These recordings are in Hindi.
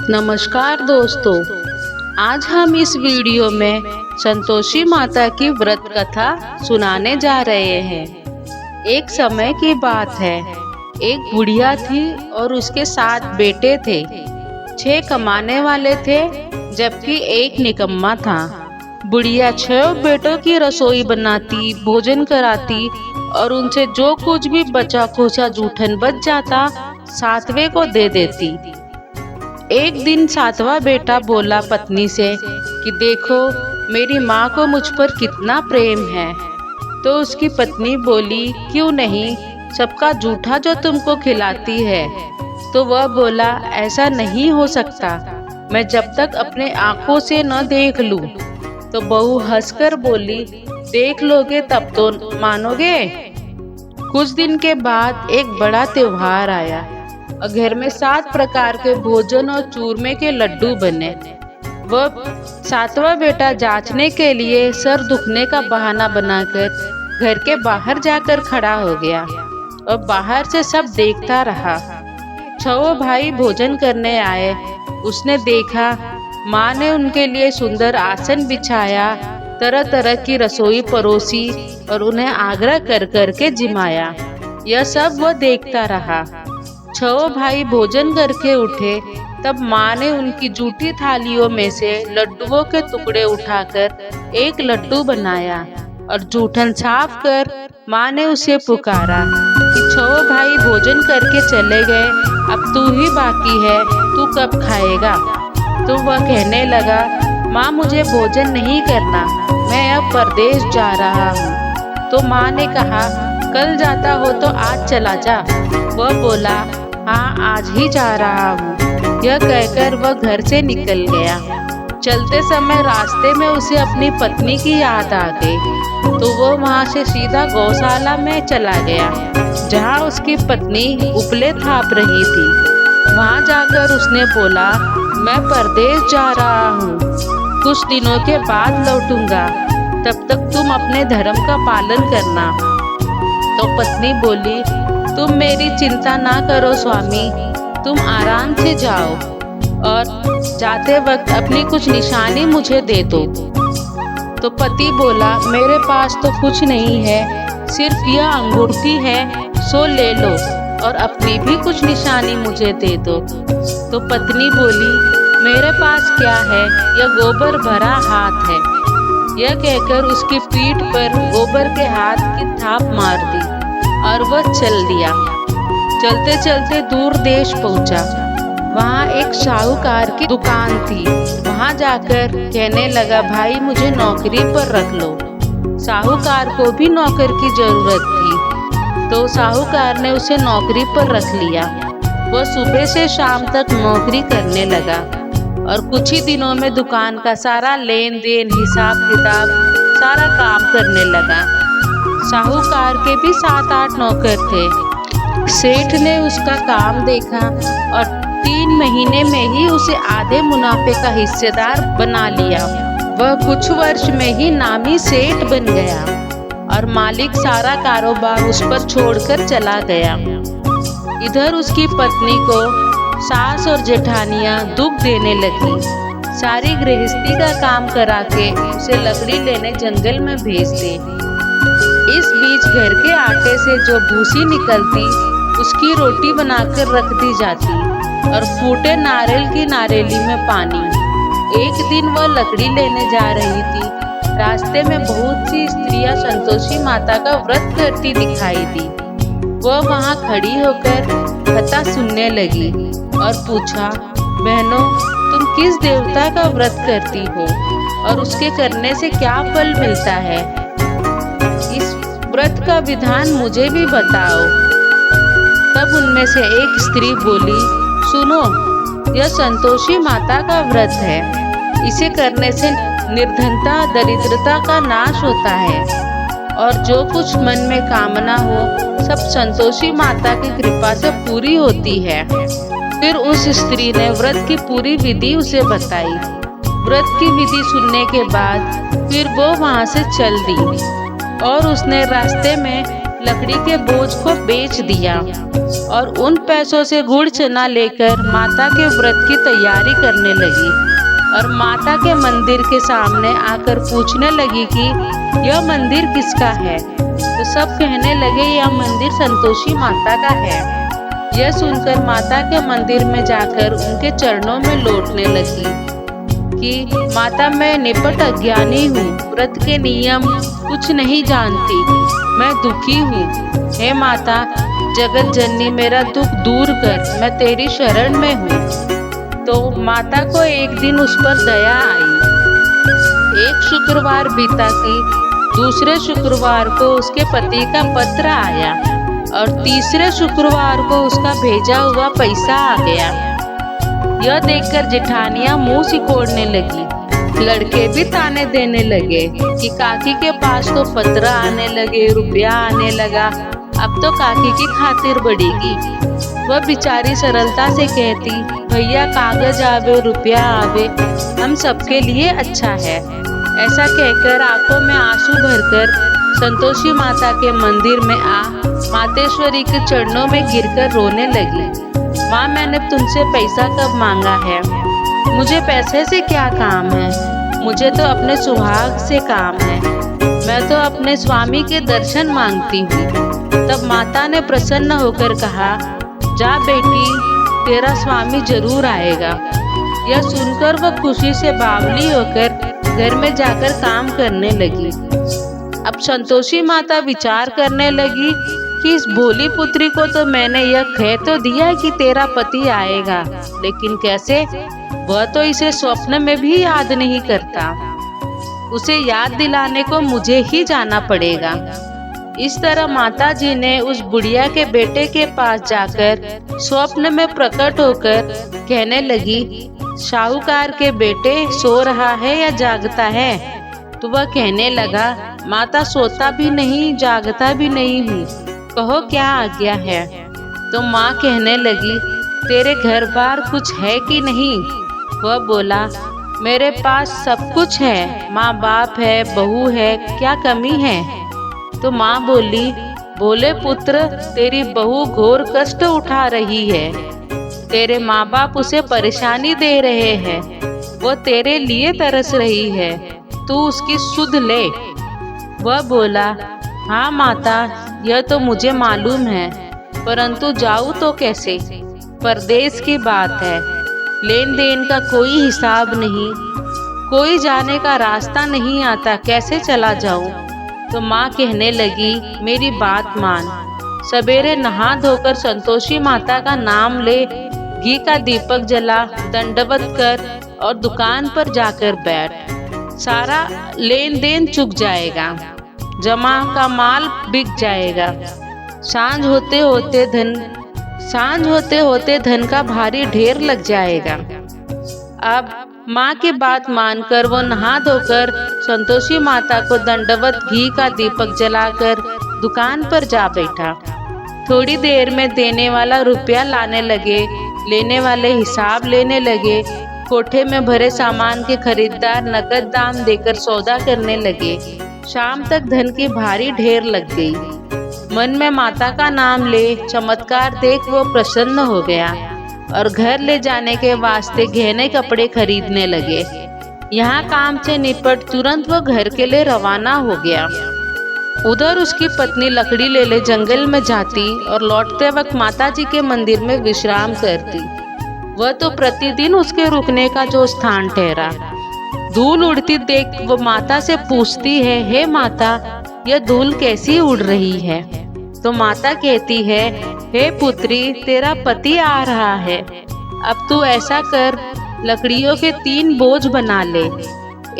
नमस्कार दोस्तों, आज हम इस वीडियो में संतोषी माता की व्रत कथा सुनाने जा रहे हैं। एक समय की बात है, एक बुढ़िया थी और उसके 7 बेटे थे। 6 कमाने वाले थे जबकि एक निकम्मा था। बुढ़िया 6 बेटों की रसोई बनाती, भोजन कराती और उनसे जो कुछ भी बचा खोचा जूठन बच जाता 7वें को दे देती। एक दिन 7वां बेटा बोला पत्नी से कि देखो मेरी माँ को मुझ पर कितना प्रेम है। तो उसकी पत्नी बोली, क्यों नहीं, सबका जूठा जो तुमको खिलाती है। तो वह बोला, ऐसा नहीं हो सकता, मैं जब तक अपने आँखों से न देख लूं। तो बहू हंसकर बोली, देख लोगे तब तो मानोगे। कुछ दिन के बाद एक बड़ा त्योहार आया और घर में 7 प्रकार के भोजन और चूरमे के लड्डू बने। वह 7वां बेटा जांचने के लिए सर दुखने का बहाना बनाकर घर के बाहर जाकर खड़ा हो गया और बाहर से सब देखता रहा। 6 भाई भोजन करने आए। उसने देखा माँ ने उनके लिए सुंदर आसन बिछाया, तरह तरह की रसोई परोसी और उन्हें आग्रह कर कर के जिमाया। यह सब वह देखता रहा। 6 भाई भोजन करके उठे तब माँ ने उनकी जूठी थालियों में से लड्डुओं के टुकड़े उठाकर एक लड्डू बनाया और जूठन साफ कर माँ ने उसे पुकारा कि 6 भाई भोजन करके चले गए, अब तू ही बाकी है, तू कब खाएगा। तो वह कहने लगा, माँ मुझे भोजन नहीं करना, मैं अब परदेश जा रहा हूँ। तो माँ ने कहा, कल जाता हो तो आज चला जा। वह बोला, हाँ आज ही जा रहा हूँ। यह कहकर वह घर से निकल गया। चलते समय रास्ते में उसे अपनी पत्नी की याद आ गई, तो वो वहाँ से सीधा गौशाला में चला गया जहाँ उसकी पत्नी उपले थाप रही थी। वहाँ जाकर उसने बोला, मैं परदेश जा रहा हूँ, कुछ दिनों के बाद लौटूंगा, तब तक तुम अपने धर्म का पालन करना। तो पत्नी बोली, तुम मेरी चिंता ना करो स्वामी, तुम आराम से जाओ और जाते वक्त अपनी कुछ निशानी मुझे दे दो। तो पति बोला, मेरे पास तो कुछ नहीं है, सिर्फ यह अंगूठी है, सो ले लो और अपनी भी कुछ निशानी मुझे दे दो। तो पत्नी बोली, मेरे पास क्या है, यह गोबर भरा हाथ है। यह कहकर उसकी पीठ पर गोबर के हाथ की थाप मार दी और वह चल दिया। चलते चलते दूर देश पहुंचा। वहाँ एक साहूकार की दुकान थी। वहाँ जाकर कहने लगा, भाई मुझे नौकरी पर रख लो। साहूकार को भी नौकर की जरूरत थी, तो साहूकार ने उसे नौकरी पर रख लिया। वह सुबह से शाम तक नौकरी करने लगा और कुछ ही दिनों में दुकान का सारा लेन देन, हिसाब किताब, सारा काम करने लगा। साहूकार के भी 7-8 नौकर थे। सेठ ने उसका काम देखा और 3 महीने में ही उसे आधे मुनाफे का हिस्सेदार बना लिया। वह कुछ वर्ष में ही नामी सेठ बन गया और मालिक सारा कारोबार उस पर छोड़कर चला गया। इधर उसकी पत्नी को सास और जेठानियां दुख देने लगी। सारी गृहस्थी का काम करा के उसे लकड़ी लेने जंगल में भेज दे। इस बीच घर के आटे से जो भूसी निकलती उसकी रोटी बनाकर रख दी जाती और फूटे नारियल की नारेली में पानी। एक दिन वह लकड़ी लेने जा रही थी। रास्ते में बहुत सी स्त्रियां संतोषी माता का व्रत करती दिखाई दी। वह वहां खड़ी होकर कथा सुनने लगी और पूछा, बहनों तुम किस देवता का व्रत करती हो और उसके करने से क्या फल मिलता है? इस व्रत का विधान मुझे भी बताओ। तब उनमें से एक स्त्री बोली, सुनो, यह संतोषी माता का व्रत है। इसे करने से निर्धनता, दरिद्रता का नाश होता है और जो कुछ मन में कामना हो सब संतोषी माता की कृपा से पूरी होती है। फिर उस स्त्री ने व्रत की पूरी विधि उसे बताई। व्रत की विधि सुनने के बाद फिर वो वहाँ से चल दी और उसने रास्ते में लकड़ी के बोझ को बेच दिया और उन पैसों से गुड़ चना लेकर माता के व्रत की तैयारी करने लगी और माता के मंदिर के सामने आकर पूछने लगी कि यह मंदिर किसका है। तो सब कहने लगे यह मंदिर संतोषी माता का है। यह सुनकर माता के मंदिर में जाकर उनके चरणों में लौटने लगी कि माता, मैं निपट अज्ञानी हूँ, व्रत के नियम कुछ नहीं जानती, मैं दुखी हूँ। हे माता जगत जननी, मेरा दुख दूर कर, मैं तेरी शरण में हूँ। तो माता को एक दिन उस पर दया आई। एक शुक्रवार बीता कि दूसरे शुक्रवार को उसके पति का पत्र आया और तीसरे शुक्रवार को उसका भेजा हुआ पैसा आ गया। यह देखकर जेठानियां मुंह सिकोड़ने लगी। लड़के भी ताने देने लगे कि काकी के पास तो पत्र आने लगे, रुपया आने लगा, अब तो काकी की खातिर बढ़ेगी। वह बेचारी सरलता से कहती, भैया कागज आवे रुपया आवे, हम सबके लिए अच्छा है। ऐसा कहकर आंखों में आंसू भरकर संतोषी माता के मंदिर में आ मातेश्वरी के चरणों में गिरकर रोने लगी। माँ, मैंने तुमसे पैसा कब मांगा है? मुझे पैसे से क्या काम है? मुझे तो अपने सुहाग से काम है। मैं तो अपने स्वामी के दर्शन मांगती हूँ। तब माता ने प्रसन्न होकर कहा, जा बेटी, तेरा स्वामी जरूर आएगा। यह सुनकर वह खुशी से बावली होकर घर में जाकर काम करने लगी। अब संतोषी माता विचार करने लगी कि इस भोली पुत्री को तो मैंने यह कह तो दिया कि तेरा पति आएगा, लेकिन कैसे? वह तो इसे स्वप्न में भी याद नहीं करता। उसे याद दिलाने को मुझे ही जाना पड़ेगा। इस तरह माता जी ने उस बुढ़िया के बेटे के पास जाकर स्वप्न में प्रकट होकर कहने लगी, साहूकार के बेटे सो रहा है या जागता है? तो वह कहने लगा, माता सोता भी नहीं जागता भी नहीं हूँ, कहो क्या आज्ञा है। तो माँ कहने लगी, तेरे घर बार कुछ है कि नहीं? वह बोला, मेरे पास सब कुछ है, माँ बाप है, बहू है, क्या कमी है? तो माँ बोली, बोले पुत्र, तेरी बहू घोर कष्ट उठा रही है, तेरे माँ बाप उसे परेशानी दे रहे हैं, वो तेरे लिए तरस रही है, तू उसकी सुध ले। वह बोला, हाँ माता, यह तो मुझे मालूम है, परंतु जाऊँ तो कैसे? परदेश की बात है, लेन देन का कोई हिसाब नहीं, कोई जाने का रास्ता नहीं आता, कैसे चला जाऊँ? तो माँ कहने लगी, मेरी बात मान, सवेरे नहा धोकर संतोषी माता का नाम ले, घी का दीपक जला, दंडवत कर और दुकान पर जाकर बैठ। सारा लेन देन चुक जाएगा, जमा का माल बिक जाएगा। सांझ होते होते धन का भारी ढेर लग जाएगा। अब माँ की बात मानकर वो नहा धोकर संतोषी माता को दंडवत घी का दीपक जलाकर दुकान पर जा बैठा। थोड़ी देर में देने वाला रुपया लाने लगे, लेने वाले हिसाब लेने लगे। कोठे में भरे सामान के खरीदार नकद दाम देकर सौदा करने लगे। शाम तक धन की भारी ढेर लग गई। मन में माता का नाम ले चमत्कार देख वो प्रसन्न हो गया और घर ले जाने के वास्ते गहने कपड़े खरीदने लगे। यहाँ काम से निपट तुरंत वो घर के लिए रवाना हो गया। उधर उसकी पत्नी लकड़ी ले जंगल में जाती और लौटते वक्त माता जी के मंदिर में विश्राम करती। वह तो प्रतिदिन उसके रुकने का जो स्थान ठहरा। धूल उड़ती देख वो माता से पूछती है, हे माता, यह धूल कैसी उड़ रही है? तो माता कहती है, हे पुत्री, तेरा पति आ रहा है। अब तू ऐसा कर, लकड़ियों के 3 बोझ बना ले,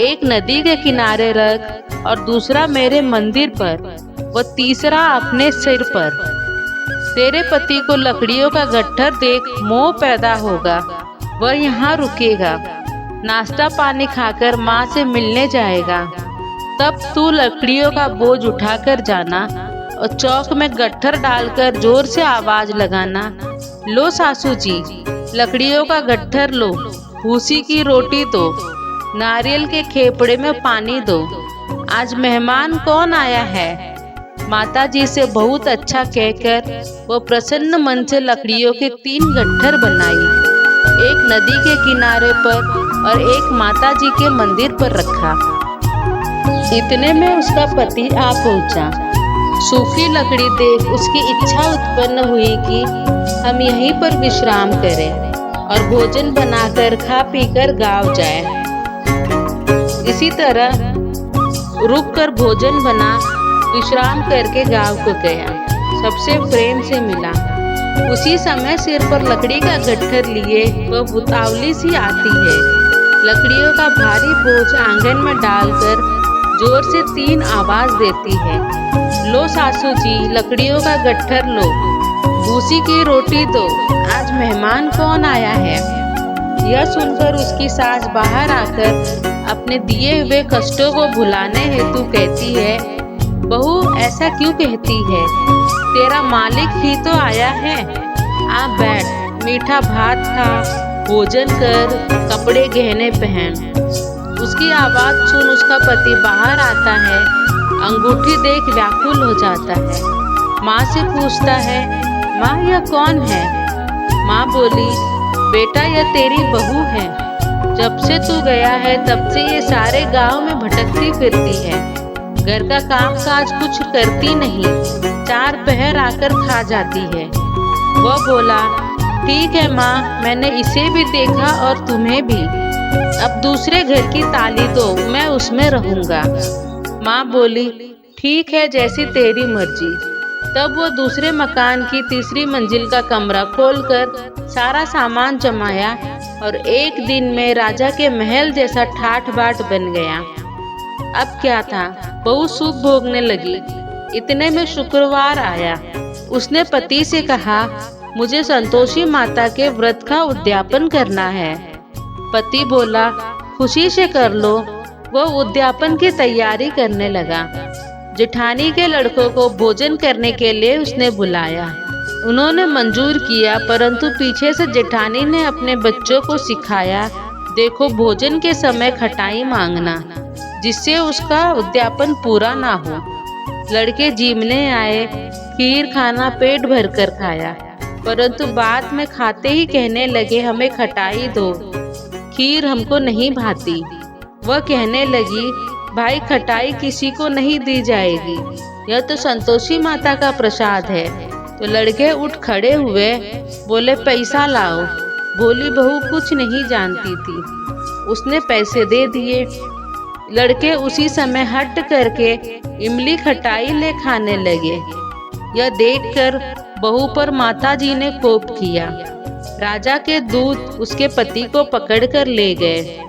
एक नदी के किनारे रख और दूसरा मेरे मंदिर पर, वो तीसरा अपने सिर पर। तेरे पति को लकड़ियों का गट्ठर देख मोह पैदा होगा, वह यहाँ रुकेगा, नाश्ता पानी खाकर माँ से मिलने जाएगा। तब तू लकड़ियों का बोझ उठाकर जाना और चौक में गट्ठर डालकर जोर से आवाज लगाना, लो सासू जी, लकड़ियों का गट्ठर लो, भूसी की रोटी दो, नारियल के खेपड़े में पानी दो, आज मेहमान कौन आया है? माताजी से बहुत अच्छा कहकर वो प्रसन्न मन से लकड़ियों के 3 गट्ठर बनाई, एक नदी के किनारे पर और एक माताजी के मंदिर पर रखा। इतने में उसका पति आ पहुंचा। सूखी लकड़ी देख उसकी इच्छा उत्पन्न हुई कि हम यहीं पर विश्राम करें और भोजन बनाकर खा पीकर गांव जाए। इसी तरह रुककर भोजन बना, विश्राम करके गांव को गया, सबसे प्रेम से मिला। उसी समय सिर पर लकड़ी का गट्ठर लिए वह उतावली सी आती है। लकड़ियों का भारी बोझ आंगन में डालकर जोर से 3 आवाज देती है, लो सासू जी, लकड़ियों का गट्ठर लो, भूसी की रोटी दो, आज मेहमान कौन आया है। यह सुनकर उसकी सास बाहर आकर अपने दिए हुए कष्टों को भुलाने हेतु कहती है, बहू ऐसा क्यों कहती है, तेरा मालिक ही तो आया है, आ बैठ, मीठा भात खा, भोजन कर, कपड़े गहने पहन। उसकी आवाज सुन उसका पति बाहर आता है, अंगूठी देख व्याकुल हो जाता है। माँ से पूछता है, माँ यह कौन है। माँ बोली, बेटा यह तेरी बहू है, जब से तू गया है तब से ये सारे गांव में भटकती फिरती है, घर का काम काज कुछ करती नहीं, 4 पहर आकर खा जाती है। वह बोला, ठीक है माँ, मैंने इसे भी देखा और तुम्हें भी, अब दूसरे घर की ताली दो, मैं उसमें रहूंगा। माँ बोली, ठीक है, जैसी तेरी मर्जी। तब वो दूसरे मकान की 3री मंजिल का कमरा खोलकर सारा सामान जमाया और एक दिन में राजा के महल जैसा ठाठ बाट बन गया। अब क्या था, बहू सुख भोगने लगी। इतने में शुक्रवार आया। उसने पति से कहा, मुझे संतोषी माता के व्रत का उद्यापन करना है। पति बोला, खुशी से कर लो। वह उद्यापन की तैयारी करने लगा। जेठानी के लड़कों को भोजन करने के लिए उसने बुलाया। उन्होंने मंजूर किया, परंतु पीछे से जेठानी ने अपने बच्चों को सिखाया, देखो भोजन के समय खटाई मांगना, जिससे उसका उद्यापन पूरा ना हो। लड़के जीमने आए, खीर खाना पेट भरकर खाया, परंतु बाद में खाते ही कहने लगे, हमें खटाई दो, खीर हमको नहीं भाती। वह कहने लगी, भाई खटाई किसी को नहीं दी जाएगी, यह तो संतोषी माता का प्रसाद है। तो लड़के उठ खड़े हुए, बोले पैसा लाओ। बोली बहू कुछ नहीं जानती थी। उसने पैसे दे दिए। लड़के उसी समय हट करके इमली खटाई ले खाने लगे। यह देखकर बहू पर माताजी ने कोप किया। राजा के दूत उसके पति को पकड़कर ले गए।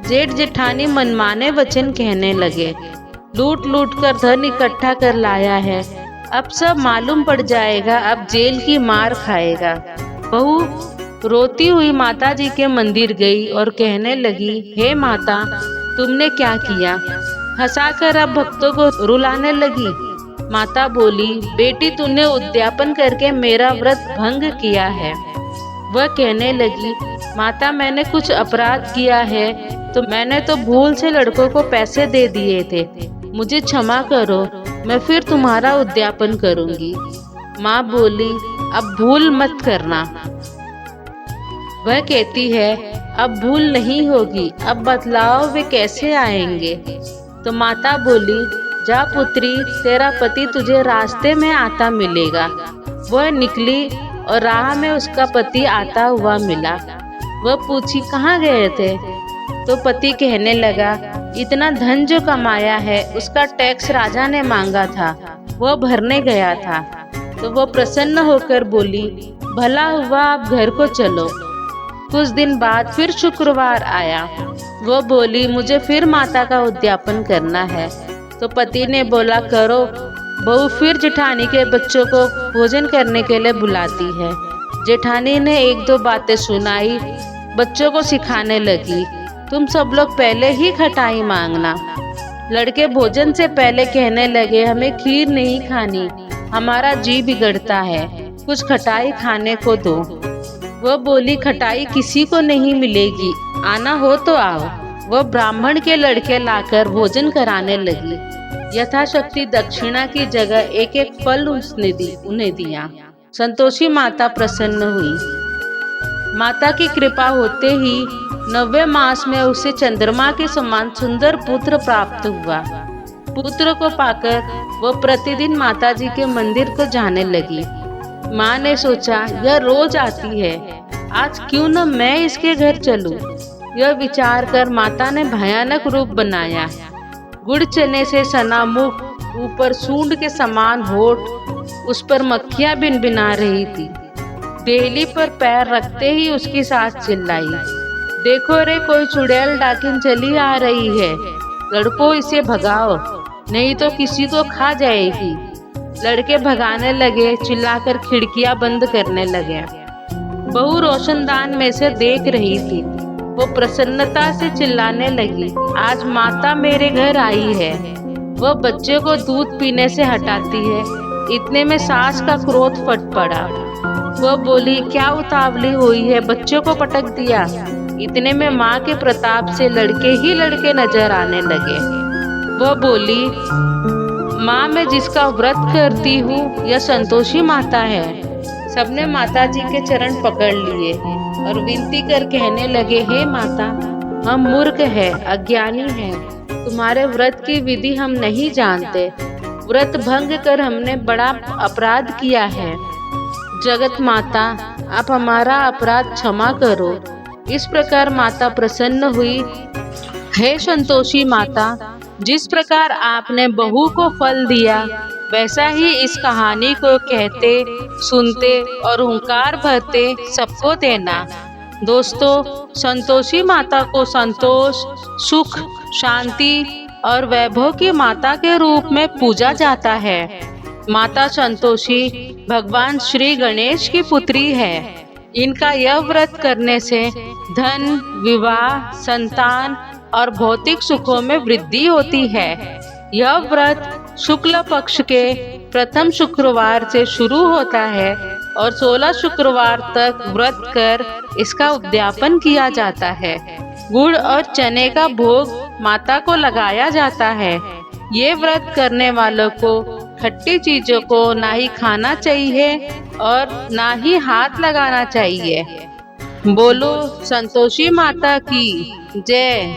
जेठ जेठानी मनमाने वचन कहने लगे, लूट लूट कर धन इकट्ठा कर लाया है, अब सब मालूम पड़ जाएगा, अब जेल की मार खाएगा। बहू रोती हुई माताजी के मंदिर गई और कहने लगी, हे माता, तुमने क्या किया। हंसाकर अब भक्तों को रुलाने लगी। माता बोली, बेटी तूने उद्यापन करके मेरा व्रत भंग किया है। वह कहने लगी, माता मैंने कुछ अपराध किया है, तो मैंने तो भूल से लड़कों को पैसे दे दिए थे, मुझे क्षमा करो, मैं फिर तुम्हारा उद्यापन करूंगी। माँ बोली, अब भूल मत करना। वह कहती है, अब भूल नहीं होगी, अब बतलाओ वे कैसे आएंगे। तो माता बोली, जा पुत्री, तेरा पति तुझे रास्ते में आता मिलेगा। वह निकली और राह में उसका पति आता हुआ मिला। वह पूछी, कहाँ गए थे। तो पति कहने लगा, इतना धन जो कमाया है उसका टैक्स राजा ने मांगा था, वह भरने गया था। तो वह प्रसन्न होकर बोली, भला हुआ, आप घर को चलो। कुछ दिन बाद फिर शुक्रवार आया। वह बोली, मुझे फिर माता का उद्यापन करना है। तो पति ने बोला, करो। बहू फिर जेठानी के बच्चों को भोजन करने के लिए बुलाती है। जेठानी ने 1-2 बातें सुनाई, बच्चों को सिखाने लगी, तुम सब लोग पहले ही खटाई मांगना। लड़के भोजन से पहले कहने लगे, हमें खीर नहीं खानी, हमारा जी बिगड़ता है, कुछ खटाई खाने को दो। वह बोली, खटाई किसी को नहीं मिलेगी, आना हो तो आओ। वह ब्राह्मण के लड़के लाकर भोजन कराने लगी। यथाशक्ति दक्षिणा की जगह एक एक फल उन्हें दिया। संतोषी माता प्रसन्न हुई। माता की कृपा होते ही 90वें मास में उसे चंद्रमा के समान सुंदर पुत्र प्राप्त हुआ। पुत्र को पाकर वो प्रतिदिन माताजी के मंदिर को जाने लगी। माँ ने सोचा, यह रोज आती है, आज क्यों न मैं इसके घर चलूं। यह विचार कर माता ने भयानक रूप बनाया। गुड़ चने से सना मुख, ऊपर सूंड के समान होठ, उस पर मक्खियां भिनभिना रही थी। देहली पर पैर रखते ही उसकी सास चिल्लाई, देखो रे, कोई चुड़ैल डाकिन चली आ रही है, लड़कों इसे भगाओ, नहीं तो किसी को खा जाएगी। लड़के भगाने लगे, चिल्लाकर खिड़कियां बंद करने लगे। बहू रोशनदान में से देख रही थी। वो प्रसन्नता से चिल्लाने लगी, आज माता मेरे घर आई है। वह बच्चे को दूध पीने से हटाती है। इतने में सास का क्रोध फट पड़ा। वह बोली, क्या उतावली हुई है, बच्चे को पटक दिया। इतने में माँ के प्रताप से लड़के ही लड़के नजर आने लगे। वह बोली, माँ, मैं जिसका व्रत करती हूँ यह संतोषी माता है। सबने माताजी के चरण पकड़ लिए और विनती कर कहने लगे, हे माता, हम मूर्ख हैं, अज्ञानी हैं, तुम्हारे व्रत की विधि हम नहीं जानते। व्रत भंग कर हमने बड़ा अपराध किया है। जगत माता, आप हमारा अपराध क्षमा करो। इस प्रकार माता प्रसन्न हुई। हे संतोषी माता, जिस प्रकार आपने बहू को फल दिया, वैसा ही इस कहानी को कहते, सुनते और हुंकार भरते सबको देना। दोस्तों, संतोषी माता को संतोष, सुख, शांति और वैभव की माता के रूप में पूजा जाता है। माता संतोषी भगवान श्री गणेश की पुत्री है। इनका यह व्रत करने से धन, विवाह, संतान और भौतिक सुखों में वृद्धि होती है। यह व्रत शुक्ल पक्ष के प्रथम शुक्रवार से शुरू होता है और 16 शुक्रवार तक व्रत कर इसका उद्यापन किया जाता है। गुड़ और चने का भोग माता को लगाया जाता है। ये व्रत करने वालों को खट्टी चीजों को ना ही खाना चाहिए और ना ही हाथ लगाना चाहिए। बोलो संतोषी माता की जय।